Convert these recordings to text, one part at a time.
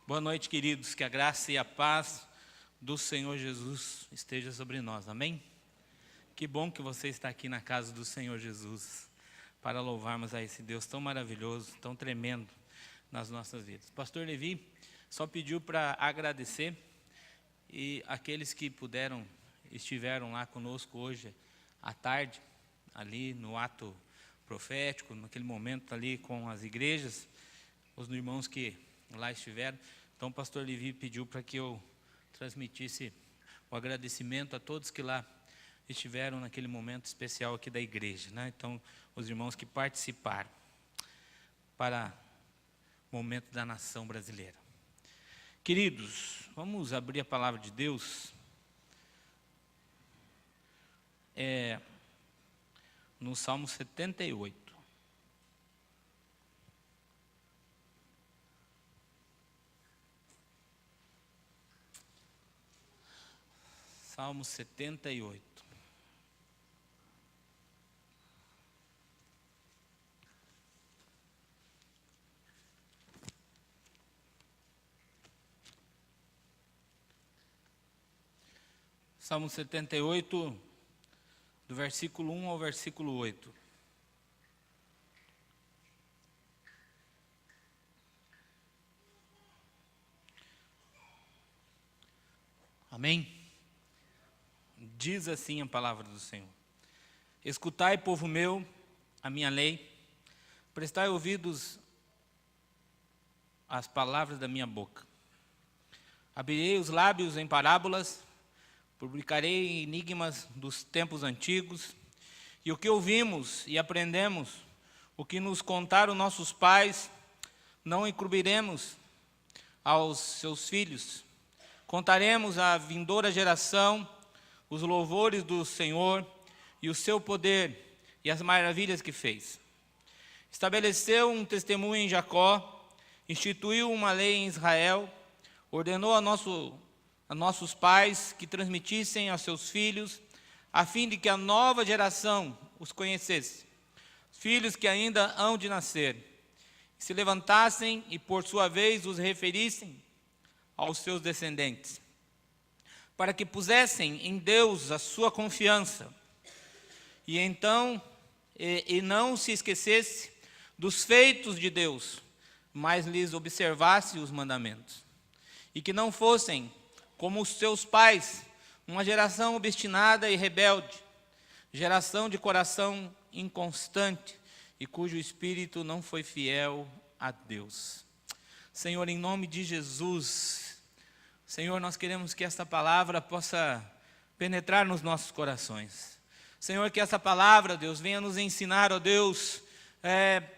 Boa noite, queridos. Que a graça e a paz do Senhor Jesus esteja sobre nós. Amém? Que bom que você está aqui na casa do Senhor Jesus para louvarmos a esse Deus tão maravilhoso, tão tremendo nas nossas vidas. Pastor Levi só pediu para agradecer e aqueles que estiveram lá conosco hoje à tarde, ali no ato profético, naquele momento ali com as igrejas, os irmãos que lá estiveram. Então o pastor Levi pediu para que eu transmitisse o agradecimento a todos que lá estiveram naquele momento especial aqui da igreja, né? Então os irmãos que participaram para o momento da nação brasileira. Queridos, vamos abrir a palavra de Deus no Salmo 78. Salmo 78. Salmo 78, do versículo 1 ao versículo 8. Amém? Diz assim a palavra do Senhor: Escutai, povo meu, a minha lei, prestai ouvidos às palavras da minha boca. Abrirei os lábios em parábolas, publicarei enigmas dos tempos antigos, e o que ouvimos e aprendemos, o que nos contaram nossos pais, não encobriremos aos seus filhos. Contaremos à vindoura geração os louvores do Senhor e o seu poder e as maravilhas que fez. Estabeleceu um testemunho em Jacó, instituiu uma lei em Israel, ordenou a nossos pais que transmitissem aos seus filhos, a fim de que a nova geração os conhecesse, filhos que ainda hão de nascer, se levantassem e por sua vez os referissem aos seus descendentes, para que pusessem em Deus a sua confiança, e então não se esquecesse dos feitos de Deus, mas lhes observasse os mandamentos, e que não fossem como os seus pais, uma geração obstinada e rebelde, geração de coração inconstante, e cujo espírito não foi fiel a Deus. Senhor, em nome de Jesus, Senhor, nós queremos que esta palavra possa penetrar nos nossos corações. Senhor, que essa palavra, Deus, venha nos ensinar, ó Deus,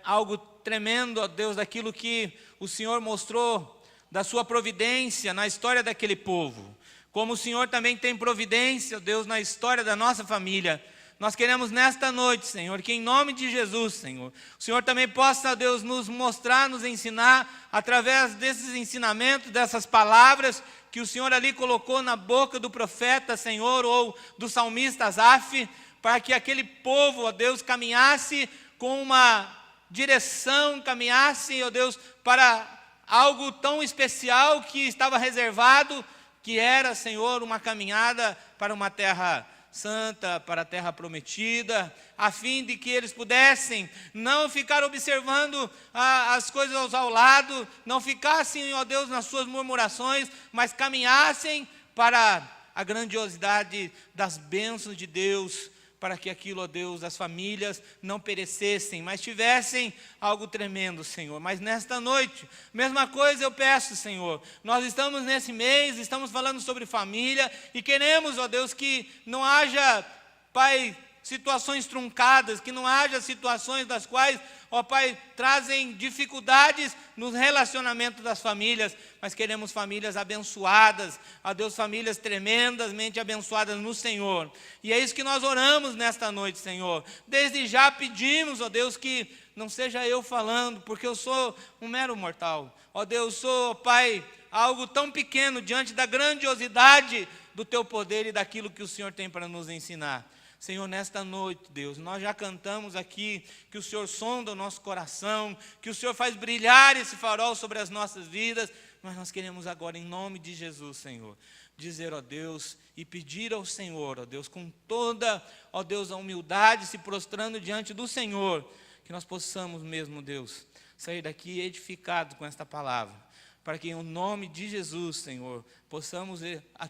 algo tremendo, ó Deus, daquilo que o Senhor mostrou da sua providência na história daquele povo. Como o Senhor também tem providência, ó Deus, na história da nossa família. Nós queremos nesta noite, Senhor, que em nome de Jesus, Senhor, o Senhor também possa, Deus, nos mostrar, nos ensinar, através desses ensinamentos, dessas palavras que o Senhor ali colocou na boca do profeta, Senhor, ou do salmista Asaf, para que aquele povo, ó Deus, caminhasse com uma direção, caminhasse, ó Deus, para algo tão especial que estava reservado, que era, Senhor, uma caminhada para uma terra santa, para a terra prometida, a fim de que eles pudessem não ficar observando as coisas ao lado, não ficassem, ó Deus, nas suas murmurações, mas caminhassem para a grandiosidade das bênçãos de Deus, para que aquilo, ó Deus, as famílias não perecessem, mas tivessem algo tremendo, Senhor. Mas nesta noite, mesma coisa eu peço, Senhor. Nós estamos nesse mês, estamos falando sobre família, e queremos, ó Deus, que não haja, Pai, situações truncadas, que não haja situações das quais, ó Pai, trazem dificuldades nos relacionamentos das famílias, mas queremos famílias abençoadas, ó Deus, famílias tremendamente abençoadas no Senhor. E é isso que nós oramos nesta noite, Senhor. Desde já pedimos, ó Deus, que não seja eu falando, porque eu sou um mero mortal. Ó Deus, sou, Pai, algo tão pequeno diante da grandiosidade do Teu poder e daquilo que o Senhor tem para nos ensinar. Senhor, nesta noite, Deus, nós já cantamos aqui que o Senhor sonda o nosso coração, que o Senhor faz brilhar esse farol sobre as nossas vidas, mas nós queremos agora, em nome de Jesus, Senhor, dizer, ó Deus, e pedir ao Senhor, ó Deus, com toda, ó Deus, a humildade, se prostrando diante do Senhor, que nós possamos mesmo, Deus, sair daqui edificados com esta palavra, para que em nome de Jesus, Senhor, possamos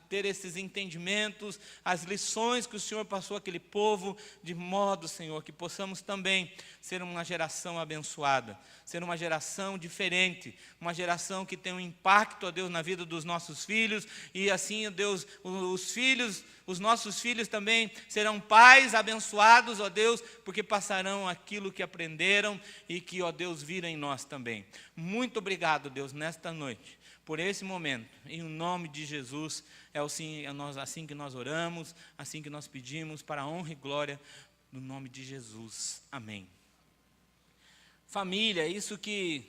ter esses entendimentos, as lições que o Senhor passou àquele povo, de modo, Senhor, que possamos também ser uma geração abençoada, ser uma geração diferente, uma geração que tem um impacto, ó Deus, na vida dos nossos filhos, e assim, ó Deus, os nossos filhos também serão pais abençoados, ó Deus, porque passarão aquilo que aprenderam e que, ó Deus, viram em nós também. Muito obrigado, Deus, nesta noite, por esse momento, em nome de Jesus, assim que nós oramos, assim que nós pedimos, para a honra e glória do nome de Jesus. Amém. Família, isso que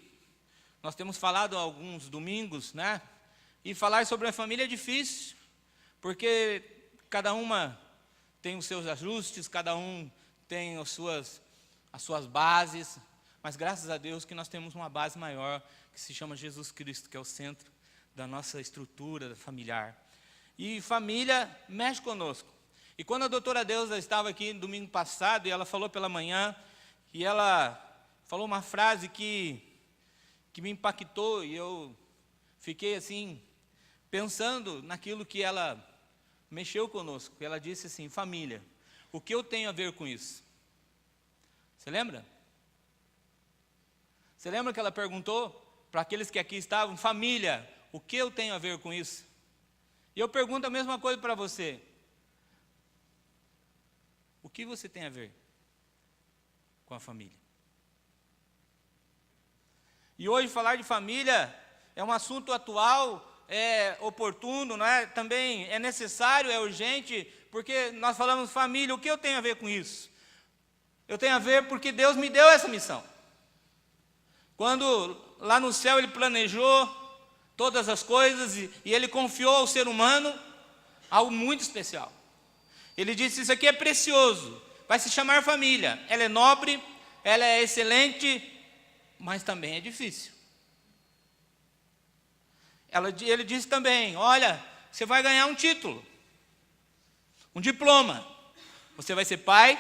nós temos falado há alguns domingos, né? E falar sobre a família é difícil, porque cada uma tem os seus ajustes, cada um tem as suas bases, mas graças a Deus que nós temos uma base maior, que se chama Jesus Cristo, que é o centro da nossa estrutura familiar. E família mexe conosco. E quando a doutora Deusa estava aqui no domingo passado, e ela falou pela manhã, e ela falou uma frase que me impactou, e eu fiquei assim, pensando naquilo que ela mexeu conosco. Ela disse assim, família, o que eu tenho a ver com isso? Você lembra? Você lembra que ela perguntou para aqueles que aqui estavam, família, o que eu tenho a ver com isso? E eu pergunto a mesma coisa para você. O que você tem a ver com a família? E hoje falar de família é um assunto atual, é oportuno, não é? Também é necessário, é urgente, porque nós falamos família, o que eu tenho a ver com isso? Eu tenho a ver porque Deus me deu essa missão. Quando lá no céu Ele planejou todas as coisas e Ele confiou ao ser humano algo muito especial. Ele disse, isso aqui é precioso, vai se chamar família. Ela é nobre, ela é excelente, mas também é difícil. Ele disse também, olha, você vai ganhar um título, um diploma. Você vai ser pai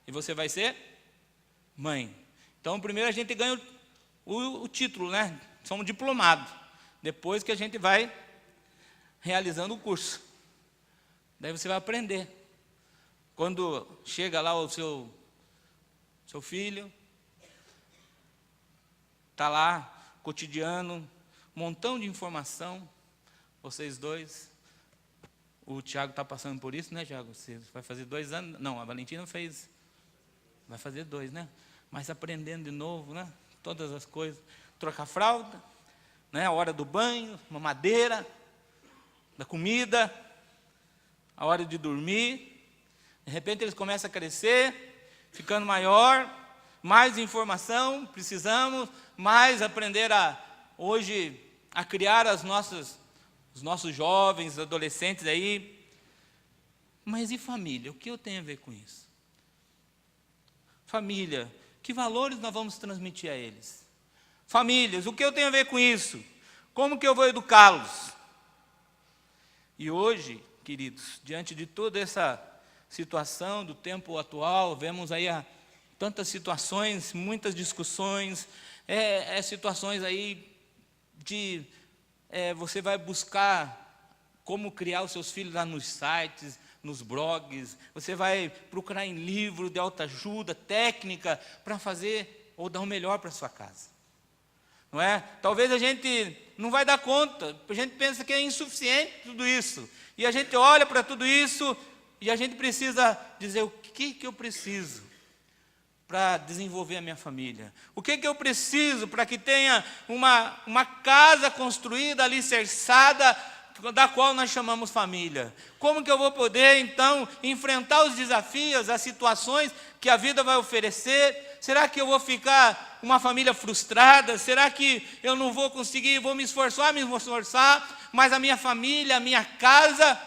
e você vai ser mãe. Então, primeiro a gente ganha o título, né? Somos diplomados. Depois que a gente vai realizando o curso. Daí você vai aprender. Quando chega lá o seu filho, está lá, cotidiano, um montão de informação, vocês dois. O Tiago está passando por isso, né, Tiago? Você vai fazer 2 anos? Não, a Valentina vai fazer 2, né? Mas aprendendo de novo, né? Todas as coisas. Trocar fralda, né? A hora do banho, mamadeira, da comida, a hora de dormir. De repente eles começam a crescer, ficando maior, mais informação precisamos, mais aprender hoje a criar os nossos jovens, adolescentes aí. Mas e família? O que eu tenho a ver com isso? Família, que valores nós vamos transmitir a eles? Famílias, o que eu tenho a ver com isso? Como que eu vou educá-los? E hoje, queridos, diante de toda essa situação do tempo atual, vemos aí tantas situações, muitas discussões, situações aí de você vai buscar como criar os seus filhos lá nos sites, nos blogs, você vai procurar em livro de autoajuda, técnica, para fazer ou dar o melhor para a sua casa. Não é? Talvez a gente não vai dar conta, a gente pensa que é insuficiente tudo isso, e a gente olha para tudo isso, e a gente precisa dizer, o que eu preciso para desenvolver a minha família? O que eu preciso para que tenha uma casa construída, alicerçada, da qual nós chamamos família? Como que eu vou poder, então, enfrentar os desafios, as situações que a vida vai oferecer? Será que eu vou ficar uma família frustrada? Será que eu não vou conseguir, vou me esforçar, mas a minha família, a minha casa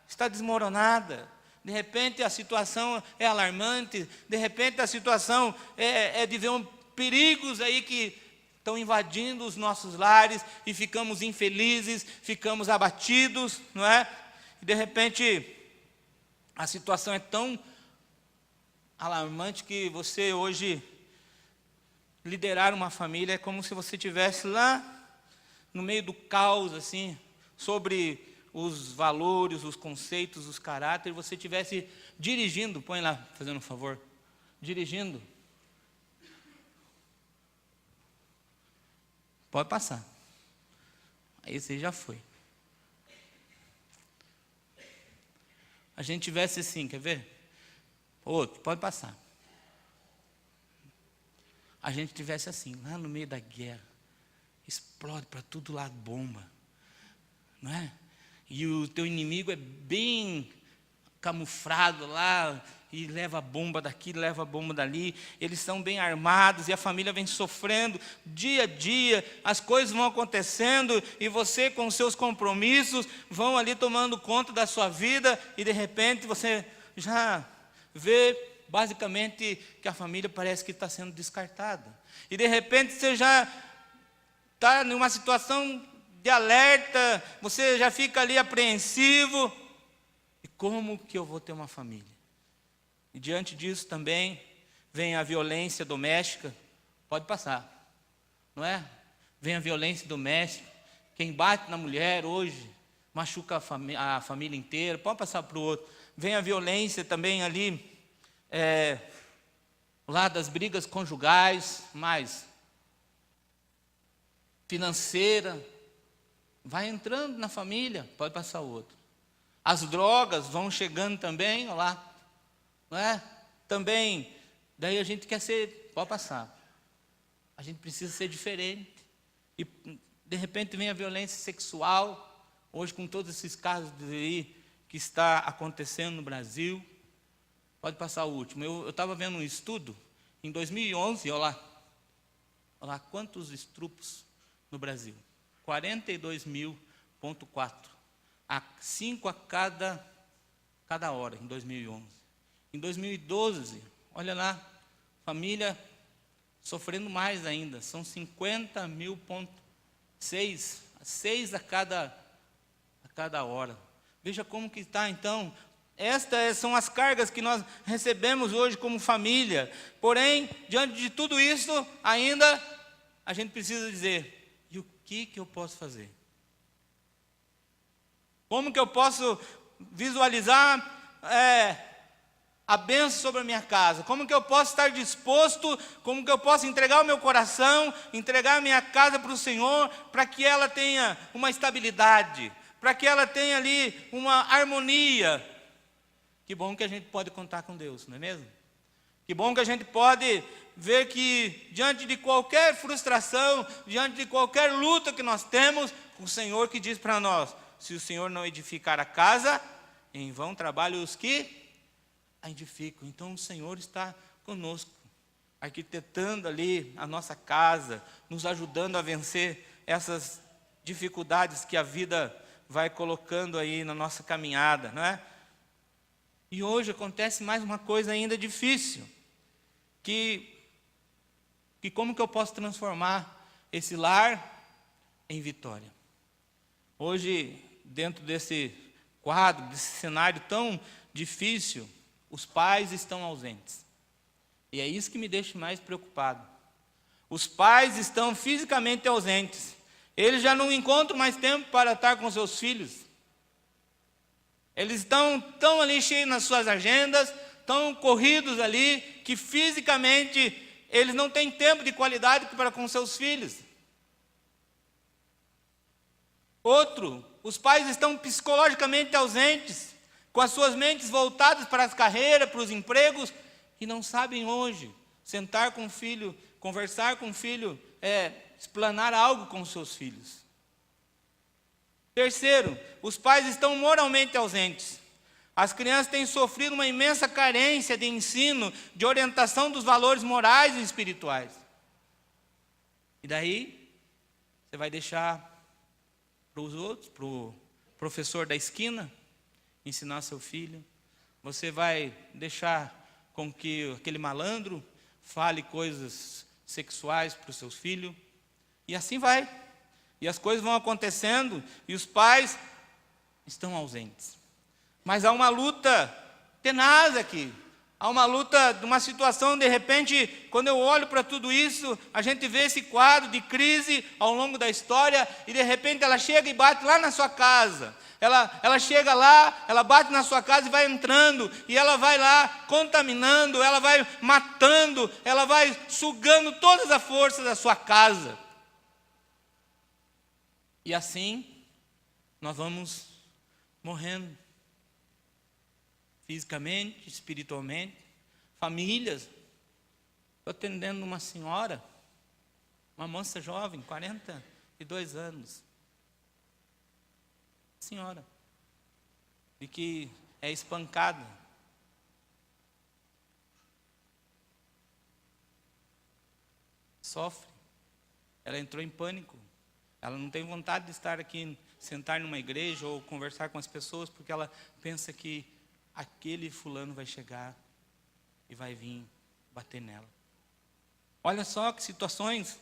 está desmoronada? De repente a situação é alarmante, de repente a situação é de ver perigos aí que estão invadindo os nossos lares e ficamos infelizes, ficamos abatidos, não é? E de repente a situação é tão alarmante que você hoje liderar uma família é como se você estivesse lá no meio do caos, assim, sobre os valores, os conceitos, os caráteres, você estivesse dirigindo, põe lá, fazendo um favor, dirigindo. Pode passar. Aí você já foi. A gente tivesse assim, quer ver? Outro, pode passar. A gente tivesse assim, lá no meio da guerra, explode para todo lado bomba, não é? E o teu inimigo é bem camuflado lá, e leva bomba daqui, leva bomba dali, eles são bem armados, e a família vem sofrendo, dia a dia, as coisas vão acontecendo, e você com os seus compromissos, vão ali tomando conta da sua vida, e de repente você já vê, basicamente, que a família parece que está sendo descartada, e de repente você já está numa situação de alerta, você já fica ali apreensivo, e como que eu vou ter uma família? E diante disso também vem a violência doméstica, pode passar, não é? Vem a violência doméstica, quem bate na mulher hoje, machuca a família inteira, pode passar para o outro. Vem a violência também ali, lá das brigas conjugais, mais financeira, vai entrando na família, pode passar o outro. As drogas vão chegando também, olha lá, não é? Também, daí a gente quer ser, pode passar. A gente precisa ser diferente. E de repente vem a violência sexual, hoje com todos esses casos aí que está acontecendo no Brasil. Pode passar o último. Eu estava vendo um estudo, em 2011, olha lá quantos estrupos no Brasil. 42.000,4. 5 a cada hora, em 2011. Em 2012, olha lá, família sofrendo mais ainda, são 50.000,6, 6 a cada hora. Veja como que está, então. Estas são as cargas que nós recebemos hoje como família. Porém, diante de tudo isso, ainda a gente precisa dizer, e o que eu posso fazer? Como que eu posso visualizar a bênção sobre a minha casa? Como que eu posso estar disposto, como que eu posso entregar o meu coração, entregar a minha casa para o Senhor, para que ela tenha uma estabilidade, para que ela tenha ali uma harmonia? Que bom que a gente pode contar com Deus, não é mesmo? Que bom que a gente pode ver que diante de qualquer frustração, diante de qualquer luta que nós temos, o Senhor que diz para nós, se o Senhor não edificar a casa, em vão trabalham os que a edificam. Então o Senhor está conosco, arquitetando ali a nossa casa, nos ajudando a vencer essas dificuldades que a vida vai colocando aí na nossa caminhada, não é? E hoje acontece mais uma coisa ainda difícil, que como que eu posso transformar esse lar em vitória? Hoje, dentro desse quadro, desse cenário tão difícil, os pais estão ausentes. E é isso que me deixa mais preocupado. Os pais estão fisicamente ausentes. Eles já não encontram mais tempo para estar com seus filhos. Eles estão tão ali cheios nas suas agendas, tão corridos ali, que fisicamente eles não têm tempo de qualidade para com seus filhos. Outro, os pais estão psicologicamente ausentes, com as suas mentes voltadas para as carreiras, para os empregos, e não sabem hoje sentar com o filho, conversar com o filho, explanar algo com os seus filhos. Terceiro, os pais estão moralmente ausentes. As crianças têm sofrido uma imensa carência de ensino, de orientação dos valores morais e espirituais. E daí, você vai deixar para os outros, para o professor da esquina, ensinar seu filho. Você vai deixar com que aquele malandro fale coisas sexuais para os seus filhos? E assim vai. E as coisas vão acontecendo e os pais estão ausentes. Mas há uma luta tenaz aqui. Há uma luta, de uma situação, de repente, quando eu olho para tudo isso, a gente vê esse quadro de crise ao longo da história, e de repente ela chega e bate lá na sua casa. Ela chega lá, ela bate na sua casa e vai entrando, e ela vai lá contaminando, ela vai matando, ela vai sugando todas as forças da sua casa. E assim, nós vamos morrendo. Fisicamente, espiritualmente, famílias. Estou atendendo uma senhora, uma moça jovem, 42 anos. Senhora, de que é espancada. Sofre. Ela entrou em pânico. Ela não tem vontade de estar aqui, sentar numa igreja ou conversar com as pessoas, porque ela pensa que aquele fulano vai chegar e vai vir bater nela. Olha só que situações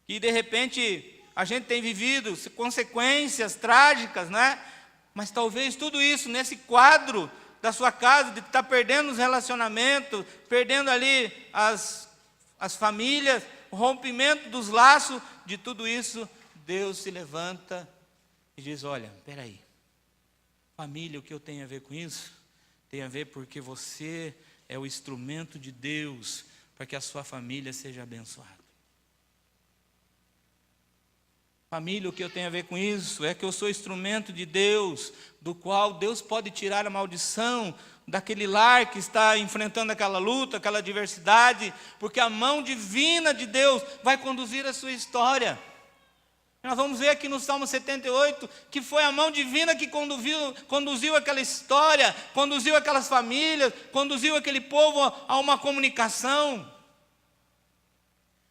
que de repente a gente tem vivido, consequências trágicas, né? Mas talvez tudo isso nesse quadro da sua casa, de estar perdendo os relacionamentos, perdendo ali as famílias, o rompimento dos laços, de tudo isso, Deus se levanta e diz: olha, espera aí, família, o que eu tenho a ver com isso? Tem a ver porque você é o instrumento de Deus para que a sua família seja abençoada. Família, o que eu tenho a ver com isso? É que eu sou instrumento de Deus, do qual Deus pode tirar a maldição daquele lar que está enfrentando aquela luta, aquela adversidade, porque a mão divina de Deus vai conduzir a sua história. Nós vamos ver aqui no Salmo 78, que foi a mão divina que conduziu aquela história, conduziu aquelas famílias, conduziu aquele povo a uma comunicação.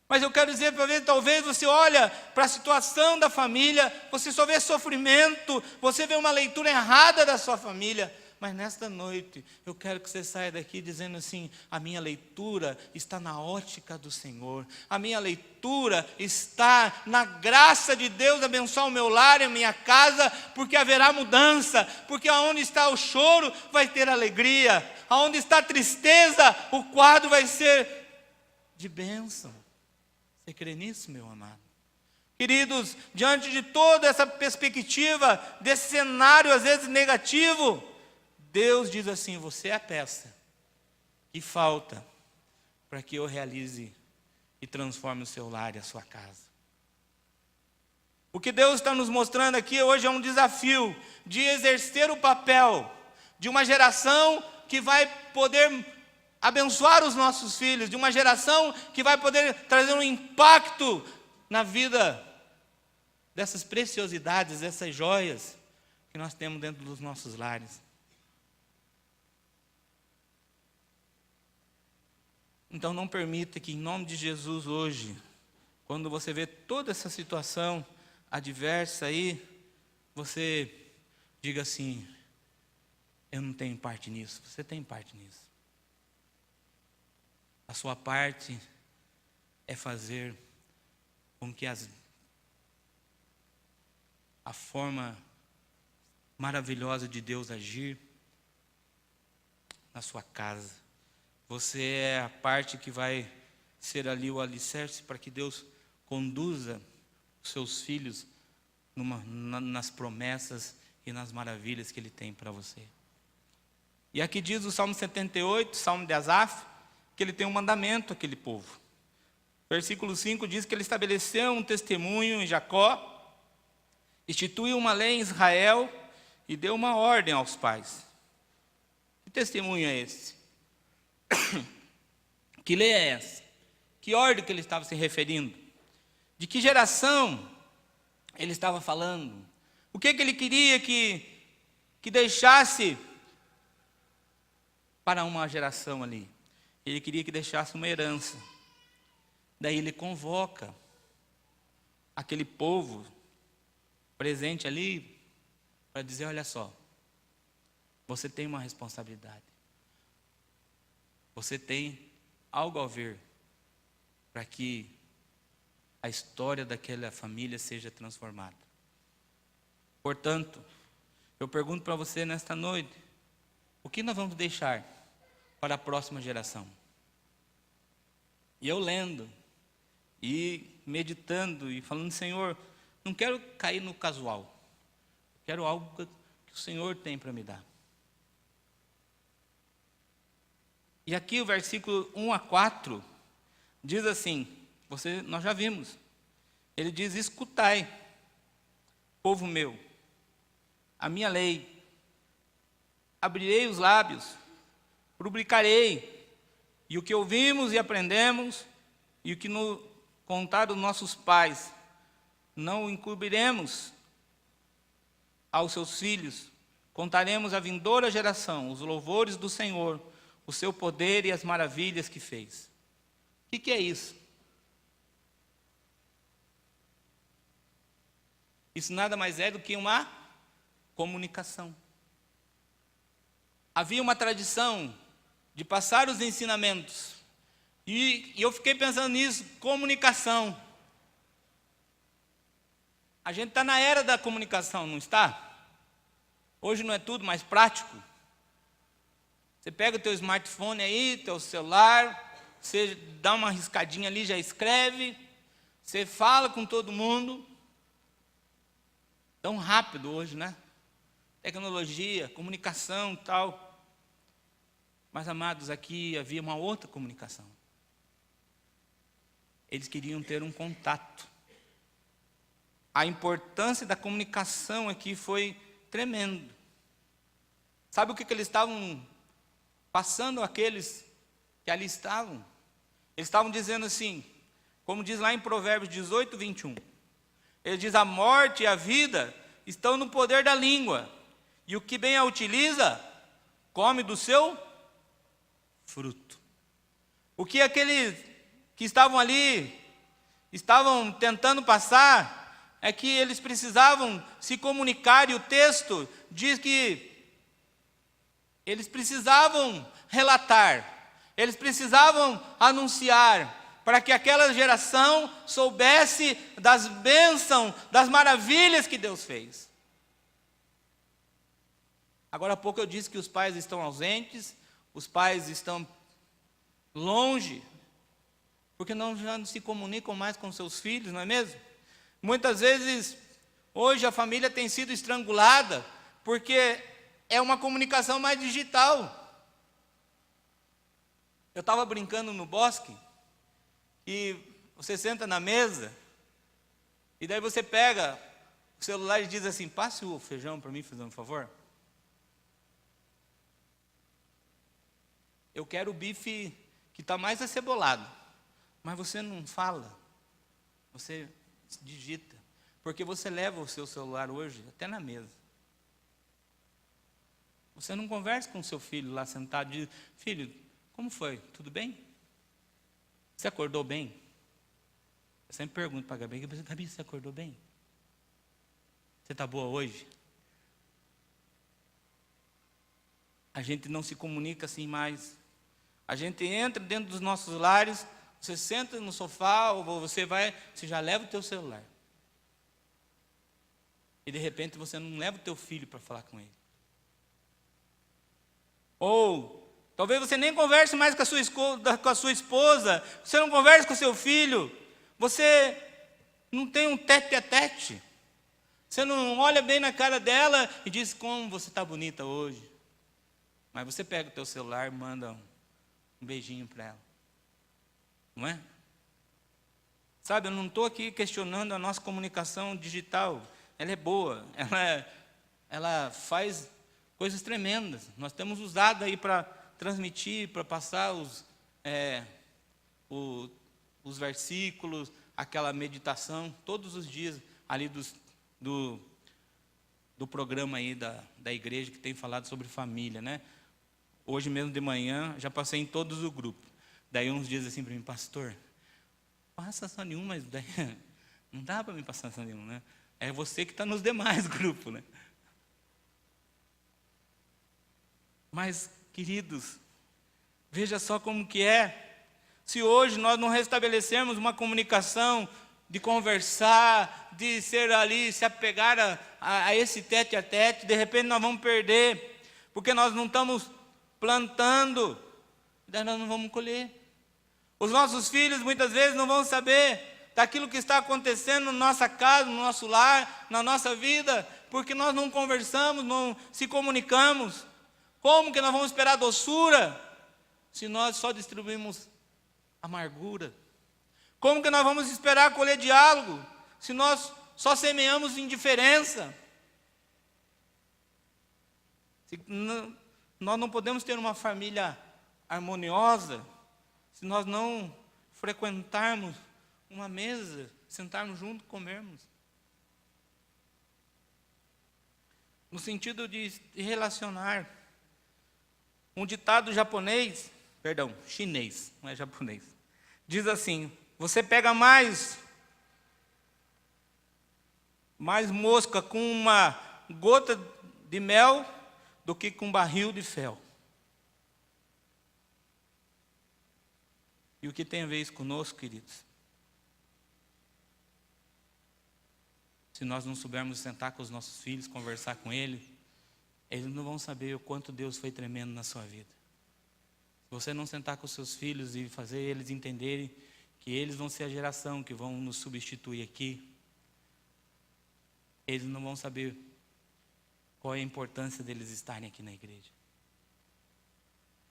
Mas eu quero dizer para ver, talvez você olha para a situação da família, você só vê sofrimento, você vê uma leitura errada da sua família. Mas nesta noite, eu quero que você saia daqui dizendo assim: a minha leitura está na ótica do Senhor, a minha leitura está na graça de Deus abençoar o meu lar e a minha casa, porque haverá mudança, porque aonde está o choro vai ter alegria, aonde está a tristeza, o quadro vai ser de bênção. Você crê nisso, meu amado? Queridos, diante de toda essa perspectiva, desse cenário às vezes negativo, Deus diz assim: você é a peça que falta para que eu realize e transforme o seu lar e a sua casa. O que Deus está nos mostrando aqui hoje é um desafio de exercer o papel de uma geração que vai poder abençoar os nossos filhos, de uma geração que vai poder trazer um impacto na vida dessas preciosidades, dessas joias que nós temos dentro dos nossos lares. Então não permita que, em nome de Jesus, hoje, quando você vê toda essa situação adversa aí, você diga assim: eu não tenho parte nisso. Você tem parte nisso. A sua parte é fazer com que a forma maravilhosa de Deus agir na sua casa. Você é a parte que vai ser ali o alicerce para que Deus conduza os seus filhos nas promessas e nas maravilhas que Ele tem para você. E aqui diz o Salmo 78, Salmo de Asaf, que ele tem um mandamento àquele povo. Versículo 5 diz que ele estabeleceu um testemunho em Jacó, instituiu uma lei em Israel e deu uma ordem aos pais. Que testemunho é esse? Que lei é essa? Que ordem que ele estava se referindo? De que geração ele estava falando? O que ele queria que deixasse para uma geração ali? Ele queria que deixasse uma herança. Daí ele convoca aquele povo presente ali para dizer: olha só, você tem uma responsabilidade. você tem algo a ver para que a história daquela família seja transformada. Portanto, eu pergunto para você nesta noite, o que nós vamos deixar para a próxima geração? E eu lendo, e meditando, e falando, Senhor, não quero cair no casual, quero algo que o Senhor tem para me dar. E aqui o versículo 1 a 4 diz assim, nós já vimos, ele diz, escutai, povo meu, a minha lei, abrirei os lábios, publicarei, e o que ouvimos e aprendemos, e o que nos contaram nossos pais, não encobriremos aos seus filhos, contaremos à vindoura geração os louvores do Senhor, o seu poder e as maravilhas que fez. O que é isso? Isso nada mais é do que uma comunicação. Havia uma tradição de passar os ensinamentos. E eu fiquei pensando nisso, comunicação. A gente está na era da comunicação, não está? Hoje não é tudo mais prático. Você pega o teu smartphone aí, teu celular, você dá uma riscadinha ali, já escreve, você fala com todo mundo. Tão rápido hoje, né? Tecnologia, comunicação e tal. Mas, amados, aqui havia uma outra comunicação. Eles queriam ter um contato. A importância da comunicação aqui foi tremendo. Sabe o que eles estavam passando àqueles que ali estavam? Eles estavam dizendo assim, como diz lá em Provérbios 18, 21. Ele diz, a morte e a vida estão no poder da língua, e o que bem a utiliza, come do seu fruto. O que aqueles que estavam ali, estavam tentando passar, é que eles precisavam se comunicar, e o texto diz que eles precisavam relatar, eles precisavam anunciar, para que aquela geração soubesse das bênçãos, das maravilhas que Deus fez. Agora há pouco eu disse que os pais estão ausentes, os pais estão longe, porque já não se comunicam mais com seus filhos, não é mesmo? Muitas vezes, hoje a família tem sido estrangulada, porque é uma comunicação mais digital. Eu estava brincando no bosque, e você senta na mesa, e daí você pega o celular e diz assim, passe o feijão para mim, fazendo um favor. Eu quero o bife que está mais acebolado, mas você não fala, você digita, porque você leva o seu celular hoje até na mesa. Você não conversa com o seu filho lá sentado e diz, filho, como foi? Tudo bem? Você acordou bem? Eu sempre pergunto para a Gabi, Gabi, você acordou bem? Você está boa hoje? A gente não se comunica assim mais. A gente entra dentro dos nossos lares, você senta no sofá, ou você já leva o teu celular. E de repente você não leva o teu filho para falar com ele. Ou talvez você nem converse mais com a sua esposa, você não converse com o seu filho, você não tem um tete-a-tete, você não olha bem na cara dela e diz como você está bonita hoje. Mas você pega o teu celular e manda um beijinho para ela. Não é? Sabe, eu não estou aqui questionando a nossa comunicação digital. Ela é boa, ela faz coisas tremendas. Nós temos usado aí para transmitir, para passar os versículos, aquela meditação, todos os dias ali do programa aí da igreja que tem falado sobre família, né? Hoje mesmo de manhã, já passei em todos os grupos. Daí uns dias assim para mim, pastor, passa só nenhum, mas daí, não dá para mim passar só nenhum, né? É você que está nos demais grupos, né? Mas, queridos, Veja só como que é. Se hoje nós não restabelecermos uma comunicação, de conversar, de ser ali, se apegar a esse tete a tete, de repente nós vamos perder, porque nós não estamos plantando, daí nós não vamos colher. Os nossos filhos muitas vezes não vão saber daquilo que está acontecendo na nossa casa, no nosso lar, na nossa vida, porque nós não conversamos, não se comunicamos. Como que nós vamos esperar doçura se nós só distribuímos amargura? Como que nós vamos esperar colher diálogo se nós só semeamos indiferença? Nós não podemos ter uma família harmoniosa se nós não frequentarmos uma mesa, sentarmos juntos e comermos. No sentido de relacionar. Um ditado chinês, não é japonês, diz assim: você pega mais mosca com uma gota de mel do que com um barril de fel. E o que tem a ver isso conosco, queridos? Se nós não soubermos sentar com os nossos filhos, conversar com eles não vão saber o quanto Deus foi tremendo na sua vida. Se você não sentar com os seus filhos e fazer eles entenderem que eles vão ser a geração que vão nos substituir aqui, eles não vão saber qual é a importância deles estarem aqui na igreja.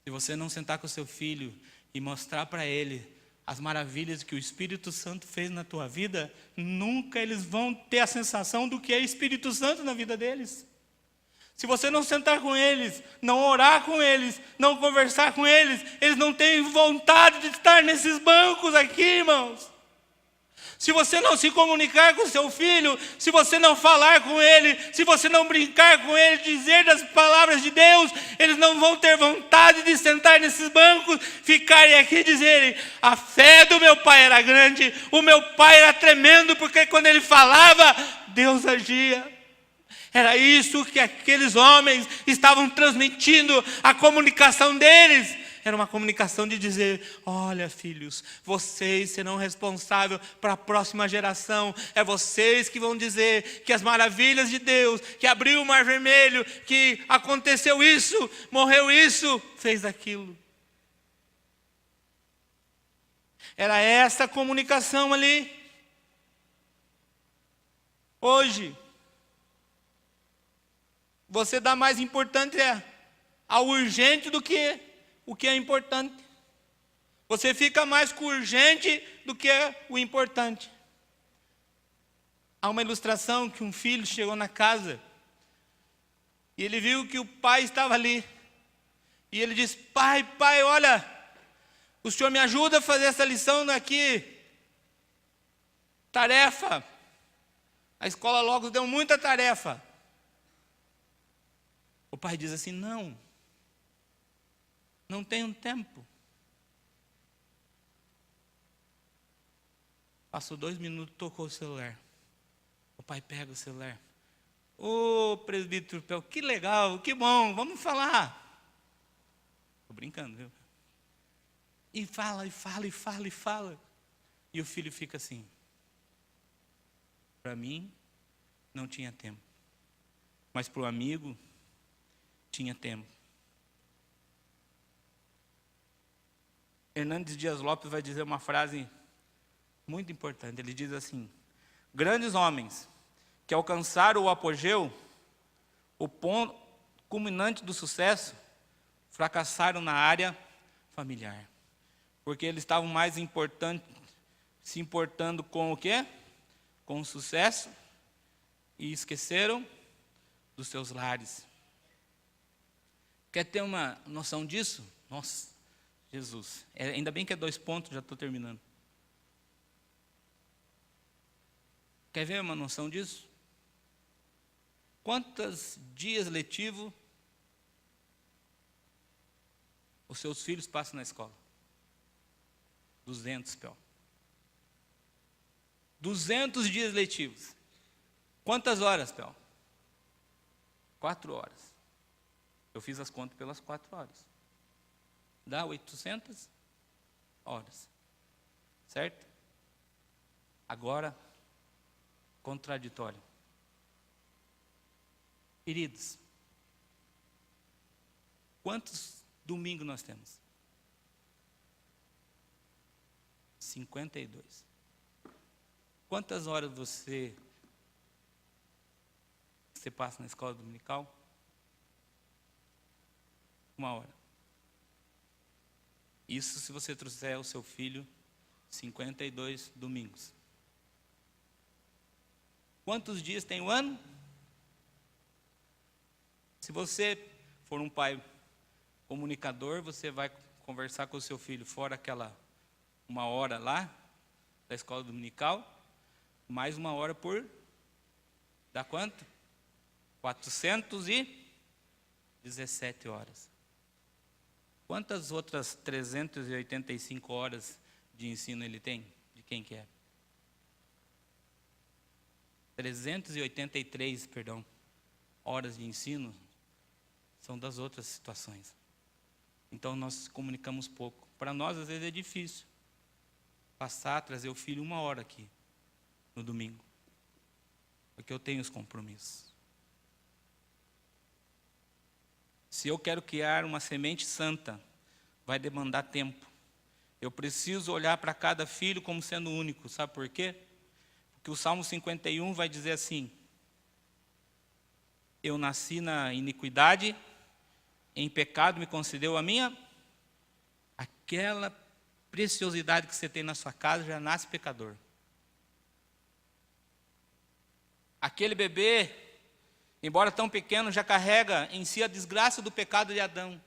Se você não sentar com o seu filho e mostrar para ele as maravilhas que o Espírito Santo fez na tua vida, nunca eles vão ter a sensação do que é Espírito Santo na vida deles. Se você não sentar com eles, não orar com eles, não conversar com eles, eles não têm vontade de estar nesses bancos aqui, irmãos. Se você não se comunicar com seu filho, se você não falar com ele, se você não brincar com ele, dizer das palavras de Deus, eles não vão ter vontade de sentar nesses bancos, ficarem aqui e dizerem: a fé do meu pai era grande, o meu pai era tremendo, porque quando ele falava, Deus agia. Era isso que aqueles homens estavam transmitindo, a comunicação deles. Era uma comunicação de dizer: olha, filhos, vocês serão responsáveis para a próxima geração. É vocês que vão dizer que as maravilhas de Deus, que abriu o mar vermelho, que aconteceu isso, morreu isso, fez aquilo. Era essa comunicação ali. Hoje, você dá mais importância ao urgente do que o que é importante. Você fica mais com o urgente do que o importante. Há uma ilustração que um filho chegou na casa e ele viu que o pai estava ali. E ele disse: pai, olha, o senhor me ajuda a fazer essa lição aqui. Tarefa. A escola logo deu muita tarefa. O pai diz assim: não tenho tempo. Passou 2 minutos, tocou o celular. O pai pega o celular. Ô, presbítero Pel, que legal, que bom, vamos falar. Estou brincando, viu? E fala. E o filho fica assim: para mim, não tinha tempo. Mas para o amigo, tinha tempo. Hernandes Dias Lopes vai dizer uma frase muito importante. Ele diz assim: grandes homens que alcançaram o apogeu, o ponto culminante do sucesso, fracassaram na área familiar. Porque eles estavam mais se importando com o quê? Com o sucesso, e esqueceram dos seus lares. Quer ter uma noção disso? Nossa, Jesus. Ainda bem que é 2 pontos, já estou terminando. Quer ver uma noção disso? Quantos dias letivos os seus filhos passam na escola? 200, Pel. 200 dias letivos. Quantas horas, Pel? 4 horas. Eu fiz as contas pelas 4 horas. Dá 800 horas. Certo? Agora, contraditório. Queridos, quantos domingos nós temos? 52. Quantas horas você passa na escola dominical? 1 hora. Isso se você trouxer o seu filho 52 domingos. Quantos dias tem o ano? Se você for um pai comunicador, você vai conversar com o seu filho fora aquela 1 hora lá, da escola dominical, mais 1 hora por, dá quanto? 417 horas. Quantas outras 385 horas de ensino ele tem? De quem que é? 383, horas de ensino são das outras situações. Então nós comunicamos pouco. Para nós às vezes é difícil trazer o filho 1 hora aqui no domingo, porque eu tenho os compromissos. Se eu quero criar uma semente santa, vai demandar tempo. Eu preciso olhar para cada filho como sendo único. Sabe por quê? Porque o Salmo 51 vai dizer assim: eu nasci na iniquidade, em pecado me concedeu a minha. Aquela preciosidade que você tem na sua casa já nasce pecador. Aquele bebê, embora tão pequeno, já carrega em si a desgraça do pecado de Adão.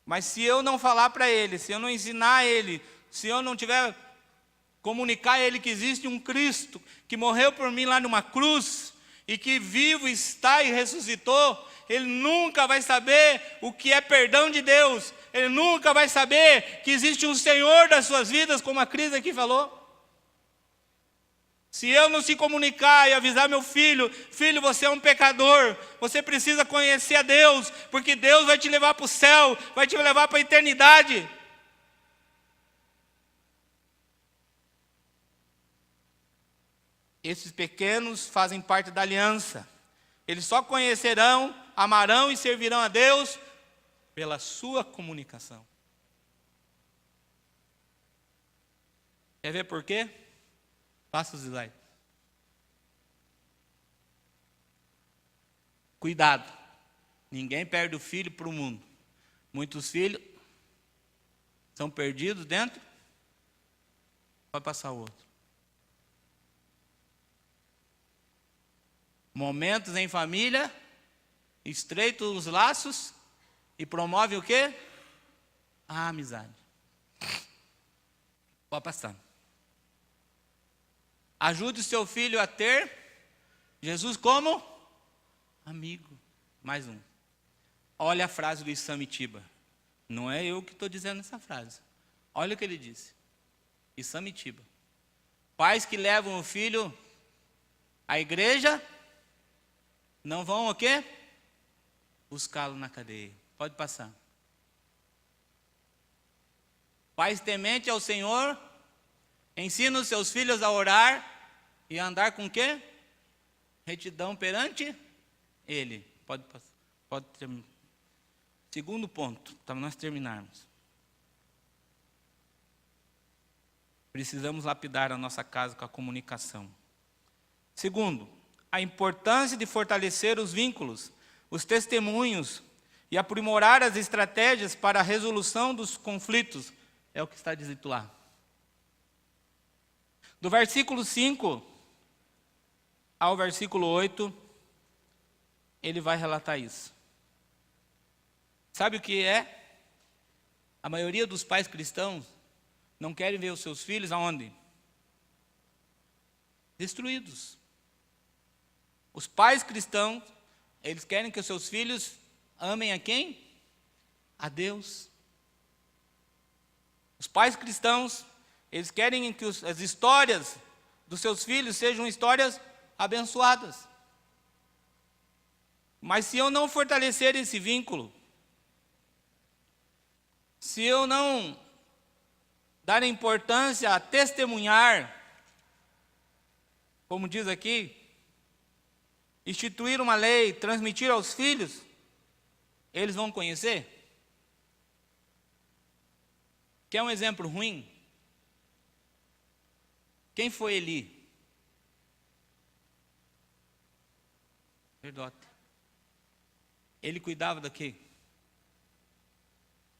Mas se eu não falar para ele, se eu não ensinar ele, se eu não tiver comunicar a ele que existe um Cristo que morreu por mim lá numa cruz e que vivo está e ressuscitou, ele nunca vai saber o que é perdão de Deus. Ele nunca vai saber que existe um Senhor das suas vidas, como a Cris aqui falou. Se eu não se comunicar e avisar meu filho, filho, você é um pecador, você precisa conhecer a Deus, porque Deus vai te levar para o céu, vai te levar para a eternidade. Esses pequenos fazem parte da aliança. Eles só conhecerão, amarão e servirão a Deus pela sua comunicação. Quer ver por quê? Passa os slides. Cuidado. Ninguém perde o filho para o mundo. Muitos filhos são perdidos dentro. Vai passar o outro. Momentos em família, estreita os laços e promove o quê? A amizade. Pode passar. Ajude o seu filho a ter Jesus como amigo. Mais um. Olha a frase do Isamitiba. Não é eu que estou dizendo essa frase. Olha o que ele disse. Isamitiba. Pais que levam o filho à igreja não vão o quê? Buscá-lo na cadeia. Pode passar. Pais tementes ao Senhor ensina os seus filhos a orar e a andar com o quê? Retidão perante Ele. Pode terminar. Segundo ponto, para nós terminarmos. Precisamos lapidar a nossa casa com a comunicação. Segundo, a importância de fortalecer os vínculos, os testemunhos e aprimorar as estratégias para a resolução dos conflitos. É o que está dito lá. Do versículo 5 ao versículo 8, ele vai relatar isso. Sabe o que é? A maioria dos pais cristãos não querem ver os seus filhos aonde? Destruídos. Os pais cristãos, eles querem que os seus filhos amem a quem? A Deus. Os pais cristãos, eles querem que as histórias dos seus filhos sejam histórias abençoadas. Mas se eu não fortalecer esse vínculo, se eu não dar importância a testemunhar, como diz aqui, instituir uma lei, transmitir aos filhos, eles vão conhecer? Quer um exemplo ruim? Quem foi Eli? Sacerdote. Ele cuidava da quê?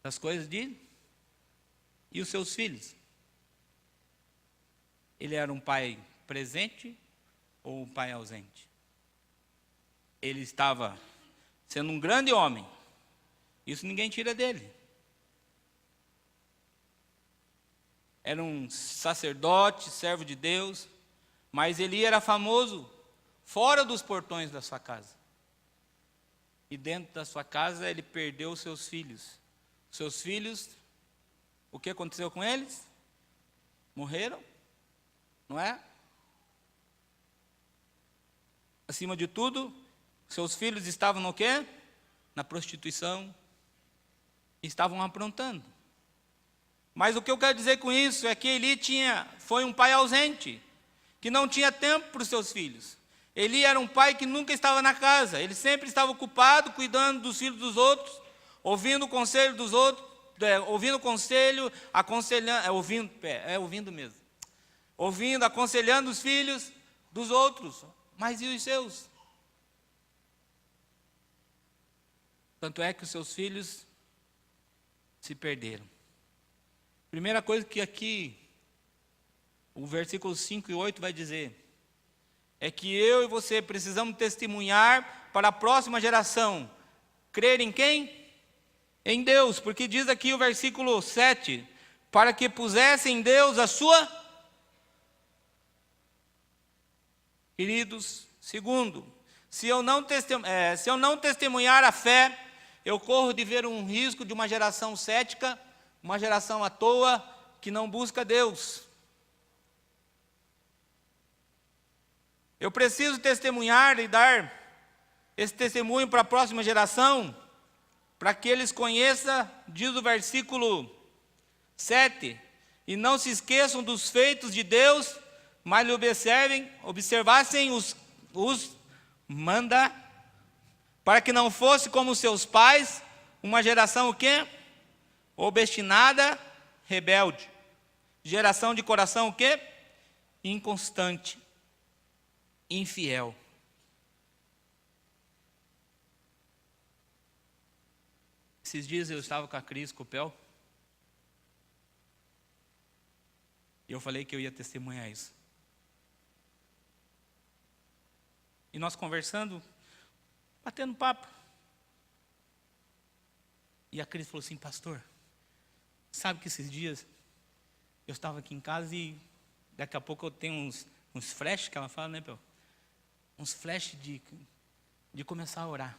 Das coisas de... E os seus filhos? Ele era um pai presente ou um pai ausente? Ele estava sendo um grande homem. Isso ninguém tira dele. Era um sacerdote, servo de Deus, mas Eli era famoso fora dos portões da sua casa. E dentro da sua casa ele perdeu os seus filhos. Seus filhos, o que aconteceu com eles? Morreram, não é? Acima de tudo, seus filhos estavam no quê? Na prostituição. Estavam aprontando. Mas o que eu quero dizer com isso é que Eli foi um pai ausente, que não tinha tempo para os seus filhos. Eli era um pai que nunca estava na casa, ele sempre estava ocupado cuidando dos filhos dos outros, ouvindo o conselho dos outros, ouvindo o conselho, aconselhando, ouvindo mesmo. Ouvindo, aconselhando os filhos dos outros, mas e os seus? Tanto é que os seus filhos se perderam. Primeira coisa que aqui, o versículo 5 e 8 vai dizer, é que eu e você precisamos testemunhar para a próxima geração. Crer em quem? Em Deus, porque diz aqui o versículo 7, para que pusesse em Deus a sua... Queridos, segundo, se eu não testemunhar a fé, eu corro de ver um risco de uma geração cética, uma geração à toa, que não busca Deus. Eu preciso testemunhar e dar esse testemunho para a próxima geração, para que eles conheçam, diz o versículo 7, e não se esqueçam dos feitos de Deus, mas lhe observassem os manda, para que não fosse como seus pais, uma geração o quê? Obstinada, rebelde. Geração de coração o quê? Inconstante, infiel. Esses dias eu estava com a Cris Copel, e eu falei que eu ia testemunhar isso. E nós conversando, batendo papo. E a Cris falou assim, pastor, sabe que esses dias eu estava aqui em casa e daqui a pouco eu tenho uns flashes que ela fala, né, Pel? Uns flashes de começar a orar.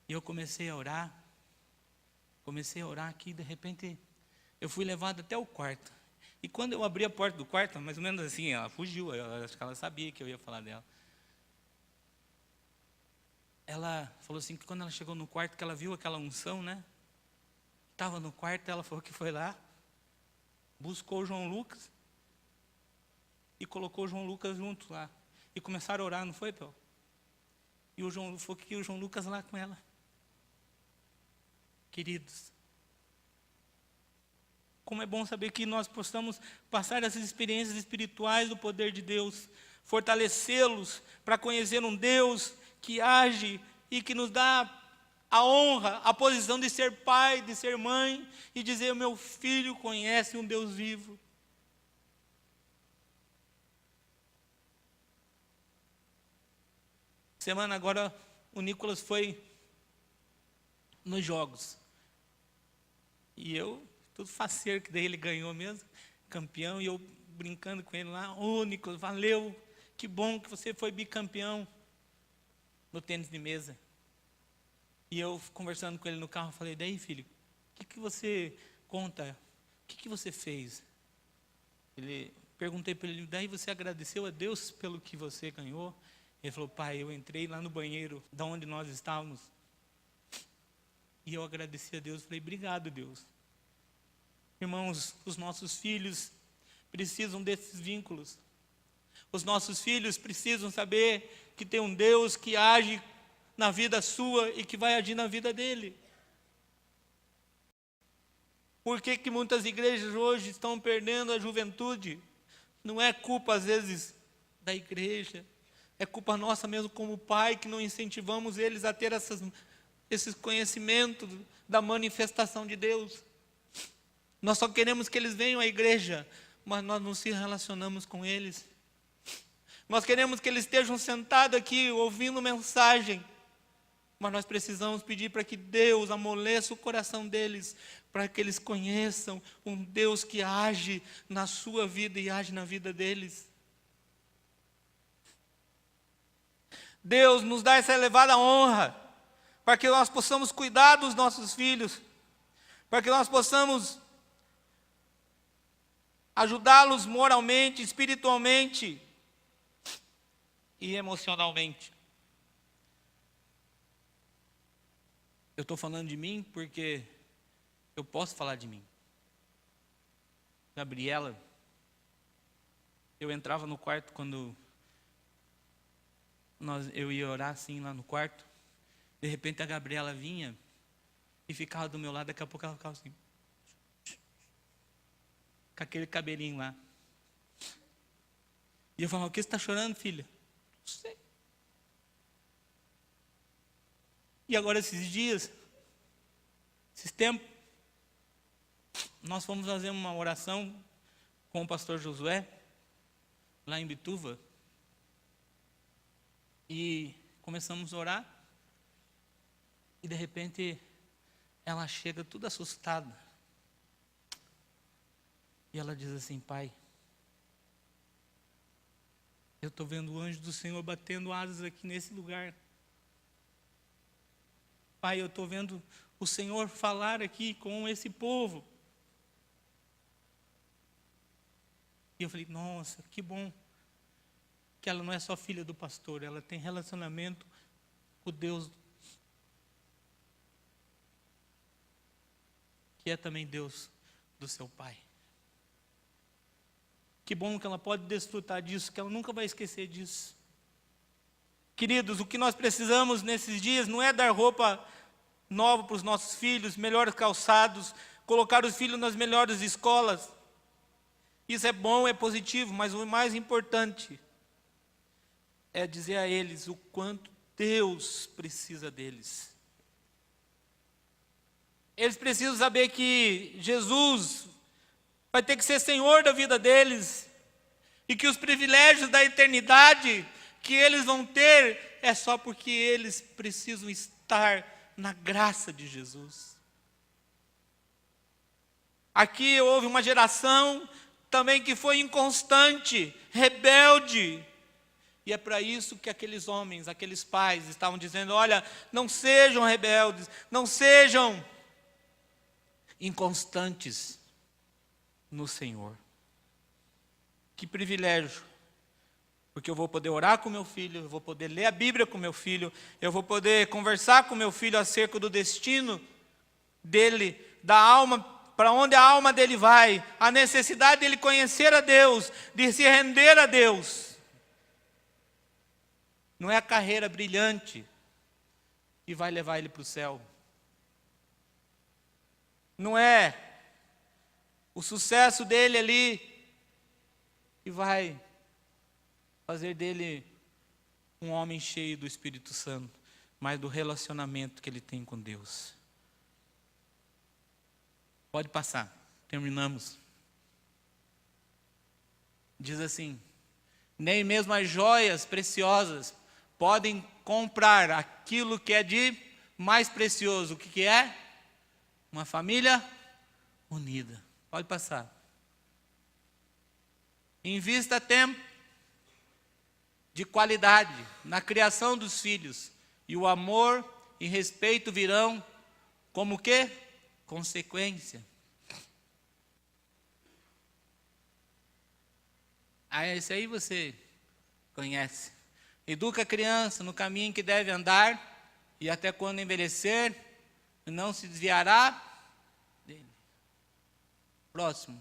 E eu comecei a orar aqui, de repente eu fui levado até o quarto. E quando eu abri a porta do quarto, mais ou menos assim, ela fugiu, eu acho que ela sabia que eu ia falar dela. Ela falou assim, que quando ela chegou no quarto, que ela viu aquela unção, né? Estava no quarto, ela falou que foi lá, buscou o João Lucas e colocou o João Lucas junto lá. E começaram a orar, não foi, Pel? E o João Lucas lá com ela. Queridos, como é bom saber que nós possamos passar essas experiências espirituais do poder de Deus, fortalecê-los para conhecer um Deus que age e que nos dá a honra, a posição de ser pai, de ser mãe, e dizer, meu filho conhece um Deus vivo. Semana agora, o Nicolas foi nos jogos. E eu, tudo faceiro, que daí ele ganhou mesmo, campeão, e eu brincando com ele lá, ô Nicolas, valeu, que bom que você foi bicampeão no tênis de mesa. E eu, conversando com ele no carro, falei, daí filho, o que você conta, o que você fez? Perguntei para ele, daí você agradeceu a Deus pelo que você ganhou? Ele falou, pai, eu entrei lá no banheiro, da onde nós estávamos, e eu agradeci a Deus, falei, obrigado Deus, Irmãos, os nossos filhos precisam desses vínculos. Os nossos filhos precisam saber que tem um Deus que age na vida sua e que vai agir na vida dele. Por que que muitas igrejas hoje estão perdendo a juventude? Não é culpa, às vezes, da igreja. É culpa nossa mesmo como pai, que não incentivamos eles a ter esses conhecimentos da manifestação de Deus. Nós só queremos que eles venham à igreja, mas nós não se relacionamos com eles. Nós queremos que eles estejam sentados aqui, ouvindo mensagem, mas nós precisamos pedir para que Deus amoleça o coração deles, para que eles conheçam um Deus que age na sua vida e age na vida deles. Deus nos dá essa elevada honra, para que nós possamos cuidar dos nossos filhos, para que nós possamos ajudá-los moralmente, espiritualmente e emocionalmente. Eu estou falando de mim porque eu posso falar de mim. Gabriela, eu entrava no quarto quando eu ia orar assim lá no quarto. De repente a Gabriela vinha e ficava do meu lado, daqui a pouco ela ficava assim, com aquele cabelinho lá. E eu falava, o que você está chorando, filha? Não sei. E agora esses dias, esses tempos, nós fomos fazer uma oração com o pastor Josué, lá em Bituva, e começamos a orar, e de repente ela chega toda assustada, e ela diz assim, pai, eu estou vendo o anjo do Senhor batendo asas aqui nesse lugar. Pai, eu estou vendo o Senhor falar aqui com esse povo. E eu falei, nossa, que bom que ela não é só filha do pastor, ela tem relacionamento com Deus, que é também Deus do seu pai. Que bom que ela pode desfrutar disso, que ela nunca vai esquecer disso. Queridos, o que nós precisamos nesses dias não é dar roupa nova para os nossos filhos, melhores calçados, colocar os filhos nas melhores escolas. Isso é bom, é positivo, mas o mais importante é dizer a eles o quanto Deus precisa deles. Eles precisam saber que Jesus vai ter que ser Senhor da vida deles, e que os privilégios da eternidade que eles vão ter é só porque eles precisam estar na graça de Jesus. Aqui houve uma geração também que foi inconstante, rebelde, e é para isso que aqueles homens, aqueles pais estavam dizendo, olha, não sejam rebeldes, não sejam inconstantes no Senhor. Que privilégio, porque eu vou poder orar com meu filho, eu vou poder ler a Bíblia com meu filho, eu vou poder conversar com meu filho acerca do destino dele, da alma, para onde a alma dele vai, a necessidade dele conhecer a Deus, de se render a Deus. Não é a carreira brilhante que vai levar ele para o céu. Não é o sucesso dele ali que vai fazer dele um homem cheio do Espírito Santo, mas do relacionamento que ele tem com Deus. Pode passar, terminamos. Diz assim, nem mesmo as joias preciosas podem comprar aquilo que é de mais precioso. O que é? Uma família unida. Pode passar. Invista tempo de qualidade na criação dos filhos, e o amor e respeito virão como o quê? Consequência. Esse aí você conhece. Educa a criança no caminho que deve andar, e até quando envelhecer, não se desviará dele. Próximo.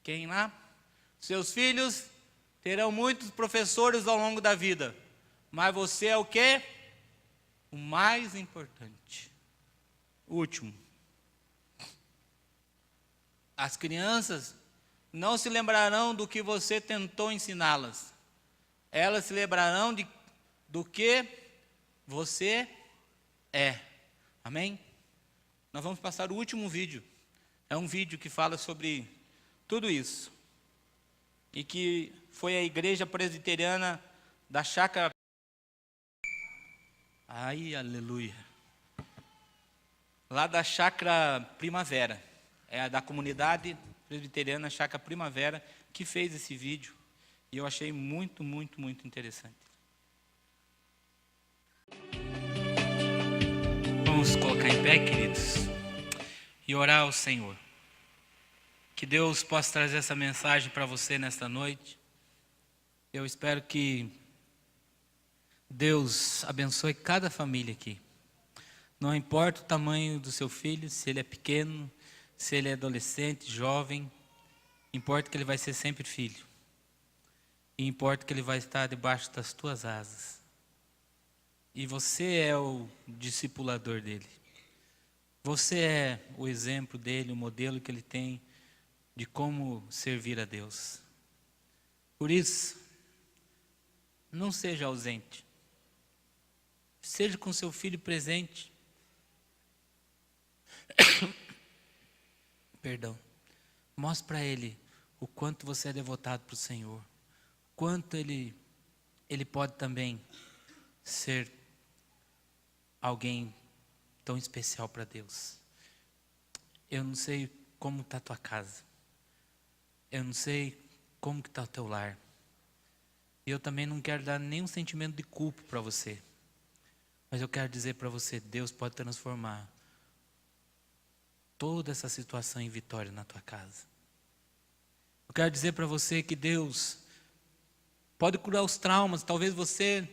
Quem lá? Seus filhos terão muitos professores ao longo da vida, mas você é o quê? O mais importante. Último. As crianças não se lembrarão do que você tentou ensiná-las. Elas se lembrarão do que você é. Amém? Nós vamos passar o último vídeo. É um vídeo que fala sobre tudo isso. E que foi a igreja presbiteriana da Chácara. Ai, aleluia. Lá da Chácara Primavera. É da comunidade presbiteriana Chácara Primavera que fez esse vídeo. E eu achei muito, muito, muito interessante. Vamos colocar em pé, queridos, e orar ao Senhor. Que Deus possa trazer essa mensagem para você nesta noite. Eu espero que Deus abençoe cada família aqui. Não importa o tamanho do seu filho, se ele é pequeno, se ele é adolescente, jovem, importa que ele vai ser sempre filho. E importa que ele vai estar debaixo das tuas asas. E você é o discipulador dele. Você é o exemplo dele, o modelo que ele tem de como servir a Deus. Por isso, não seja ausente. Seja com seu filho presente. Perdão. Mostre para ele o quanto você é devotado para o Senhor. Quanto ele pode também ser alguém tão especial para Deus. Eu não sei como está a tua casa. Eu não sei como que está o teu lar. E eu também não quero dar nenhum sentimento de culpa para você. Mas eu quero dizer para você, Deus pode transformar toda essa situação em vitória na tua casa. Eu quero dizer para você que Deus pode curar os traumas. Talvez você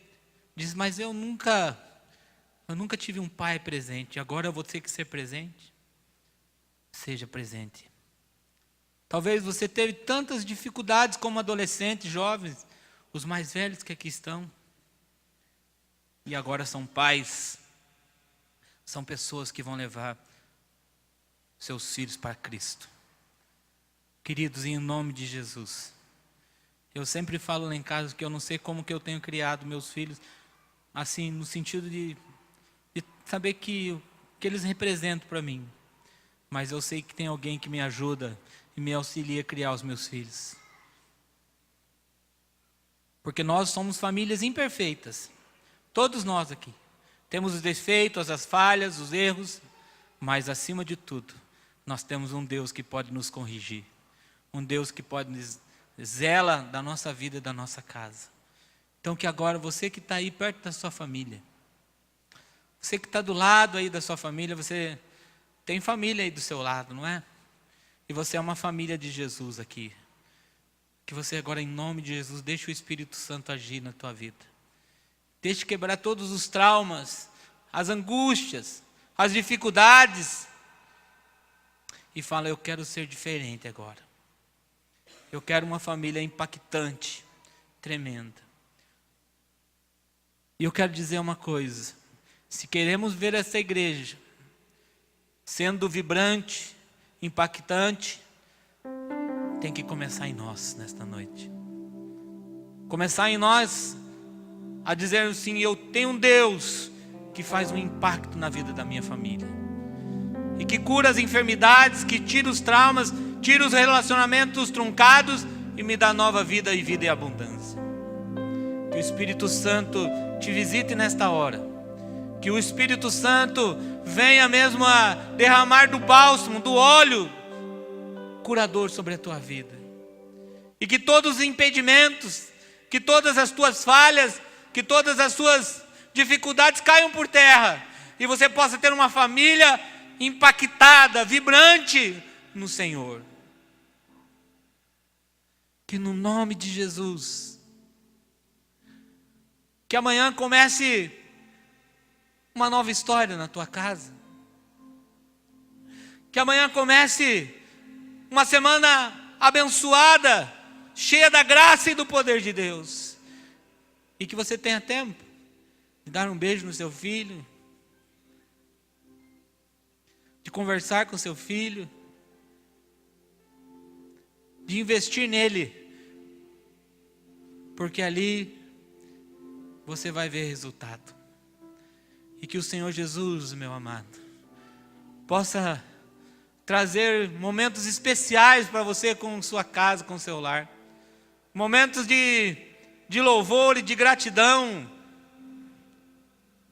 diz, mas eu nunca tive um pai presente, agora eu vou ter que ser presente. Seja presente. Talvez você teve tantas dificuldades como adolescentes, jovens, os mais velhos que aqui estão. E agora são pais, são pessoas que vão levar seus filhos para Cristo. Queridos, em nome de Jesus, eu sempre falo lá em casa que eu não sei como que eu tenho criado meus filhos, assim, no sentido de saber que eles representam para mim. Mas eu sei que tem alguém que me ajuda e me auxilia a criar os meus filhos. Porque nós somos famílias imperfeitas. Todos nós aqui. Temos os defeitos, as falhas, os erros. Mas acima de tudo, nós temos um Deus que pode nos corrigir. Um Deus que pode nos zela da nossa vida e da nossa casa. Então que agora você que está aí perto da sua família. Você que está do lado aí da sua família, você tem família aí do seu lado, não é? E você é uma família de Jesus aqui. Que você agora, em nome de Jesus, deixe o Espírito Santo agir na tua vida. Deixe quebrar todos os traumas, as angústias, as dificuldades. E fala, eu quero ser diferente agora. Eu quero uma família impactante, tremenda. E eu quero dizer uma coisa. Se queremos ver essa igreja sendo vibrante, impactante, tem que começar em nós nesta noite. Começar em nós a dizer assim, eu tenho um Deus que faz um impacto na vida da minha família. E que cura as enfermidades, que tira os traumas, tira os relacionamentos truncados e me dá nova vida e vida em abundância. Que o Espírito Santo te visite nesta hora. Que o Espírito Santo venha mesmo a derramar do bálsamo, do óleo curador sobre a tua vida. E que todos os impedimentos, que todas as tuas falhas, que todas as suas dificuldades caiam por terra. E você possa ter uma família impactada, vibrante no Senhor. Que no nome de Jesus, que amanhã comece uma nova história na tua casa. Que amanhã comece uma semana abençoada, cheia da graça e do poder de Deus. E que você tenha tempo de dar um beijo no seu filho, de conversar com seu filho, de investir nele, porque ali você vai ver resultado. E que o Senhor Jesus, meu amado, possa trazer momentos especiais para você com sua casa, com seu lar. Momentos de louvor e de gratidão.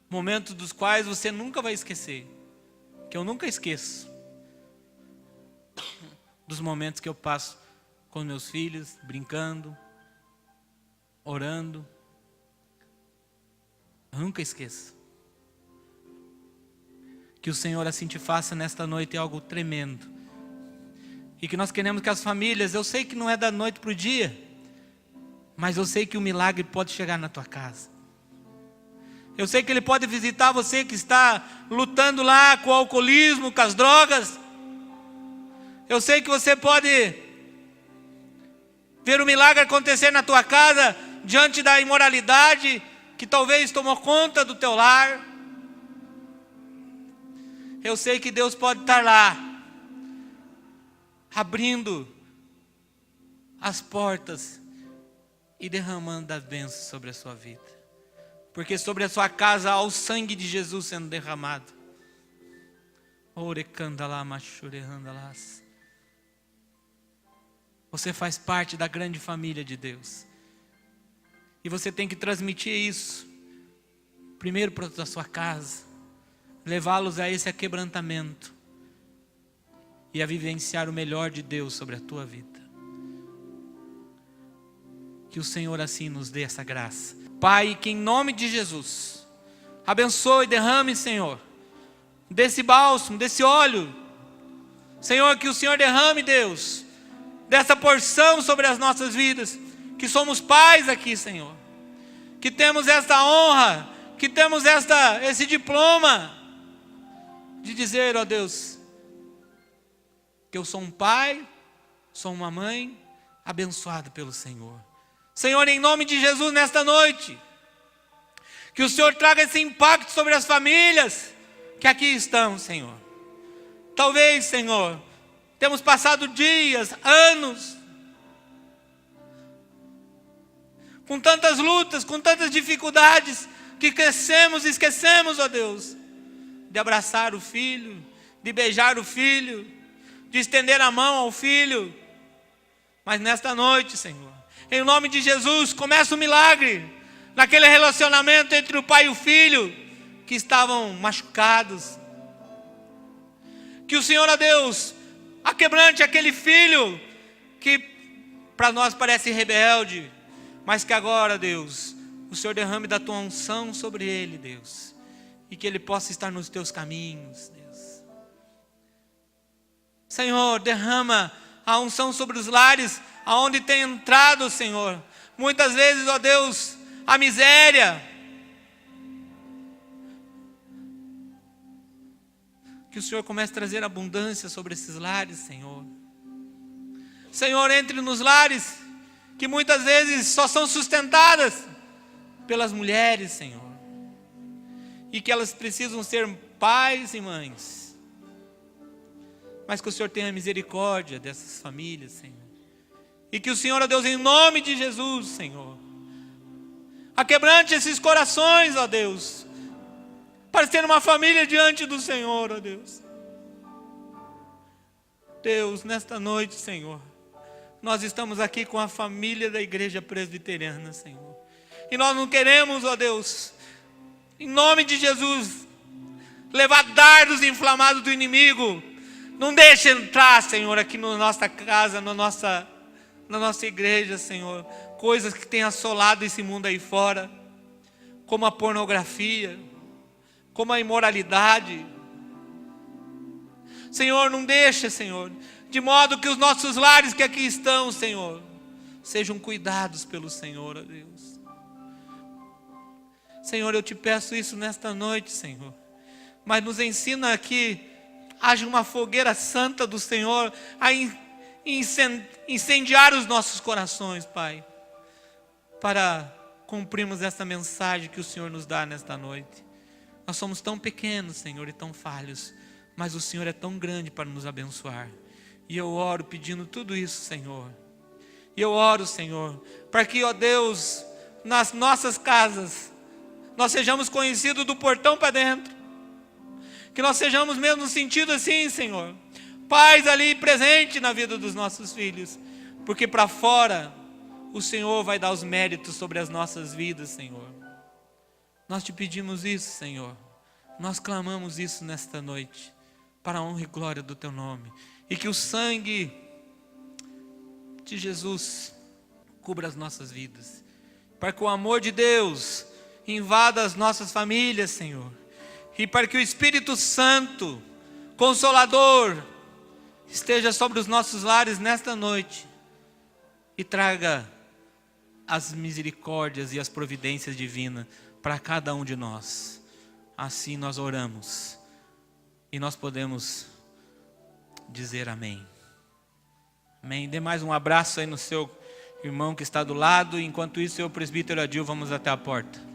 Momentos dos quais você nunca vai esquecer. Que eu nunca esqueço. Dos momentos que eu passo com meus filhos, brincando, orando. Eu nunca esqueço. Que o Senhor assim te faça nesta noite algo tremendo. E que nós queremos que as famílias, eu sei que não é da noite para o dia, mas eu sei que o milagre pode chegar na tua casa. Eu sei que Ele pode visitar você que está lutando lá com o alcoolismo, com as drogas. Eu sei que você pode ver o milagre acontecer na tua casa, diante da imoralidade que talvez tomou conta do teu lar. Eu sei que Deus pode estar lá, abrindo as portas e derramando as bênçãos sobre a sua vida. Porque sobre a sua casa há o sangue de Jesus sendo derramado. Você faz parte da grande família de Deus. E você tem que transmitir isso, primeiro para a sua casa, levá-los a esse aquebrantamento e a vivenciar o melhor de Deus sobre a tua vida. Que o Senhor assim nos dê essa graça. Pai, que em nome de Jesus, abençoe e derrame, Senhor, desse bálsamo, desse óleo. Senhor, que o Senhor derrame, Deus, dessa porção sobre as nossas vidas, que somos pais aqui, Senhor. Que temos esta honra, que temos esse diploma, de dizer, ó Deus, que eu sou um pai, sou uma mãe, abençoado pelo Senhor. Senhor, em nome de Jesus, nesta noite, que o Senhor traga esse impacto sobre as famílias que aqui estão, Senhor. Talvez, Senhor, temos passado dias, anos, com tantas lutas, com tantas dificuldades, que crescemos e esquecemos, ó Deus, de abraçar o filho, de beijar o filho, de estender a mão ao filho. Mas nesta noite, Senhor, em nome de Jesus, começa o milagre naquele relacionamento entre o pai e o filho que estavam machucados. Que o Senhor, ó Deus, aquebrante aquele filho que para nós parece rebelde, mas que agora, Deus, o Senhor derrame da tua unção sobre ele, Deus. E que ele possa estar nos teus caminhos, Deus. Senhor, derrama a unção sobre os lares, aonde tem entrado, Senhor, muitas vezes, ó Deus, a miséria. Que o Senhor comece a trazer abundância sobre esses lares, Senhor. Senhor, entre nos lares, que muitas vezes só são sustentadas pelas mulheres, Senhor. E que elas precisam ser pais e mães. Mas que o Senhor tenha misericórdia dessas famílias, Senhor. E que o Senhor, ó Deus, em nome de Jesus, Senhor, aquebrante esses corações, ó Deus, para ser uma família diante do Senhor, ó Deus. Deus, nesta noite, Senhor, nós estamos aqui com a família da Igreja Presbiteriana, Senhor. E nós não queremos, ó Deus, em nome de Jesus, levar dardos inflamados do inimigo. Não deixe entrar, Senhor, aqui na nossa casa, na nossa igreja, Senhor, coisas que têm assolado esse mundo aí fora, como a pornografia, como a imoralidade. Senhor, não deixa, Senhor, de modo que os nossos lares que aqui estão, Senhor, sejam cuidados pelo Senhor, ó Deus. Senhor, eu te peço isso nesta noite, Senhor. Mas nos ensina aqui haja uma fogueira santa do Senhor a incendiar os nossos corações, Pai, para cumprirmos essa mensagem que o Senhor nos dá nesta noite. Nós somos tão pequenos, Senhor, e tão falhos, mas o Senhor é tão grande para nos abençoar. E eu oro pedindo tudo isso, Senhor. E eu oro, Senhor, para que, ó Deus, nas nossas casas, nós sejamos conhecidos do portão para dentro. Que nós sejamos mesmo no sentido assim, Senhor, pais ali presente na vida dos nossos filhos. Porque para fora, o Senhor vai dar os méritos sobre as nossas vidas, Senhor. Nós te pedimos isso, Senhor. Nós clamamos isso nesta noite, para a honra e glória do teu nome. E que o sangue de Jesus cubra as nossas vidas. Para que o amor de Deus invada as nossas famílias, Senhor. E para que o Espírito Santo, Consolador, esteja sobre os nossos lares nesta noite. E traga as misericórdias e as providências divinas para cada um de nós. Assim nós oramos. E nós podemos dizer amém. Amém. Dê mais um abraço aí no seu irmão que está do lado. Enquanto isso, eu, presbítero Adil, vamos até a porta.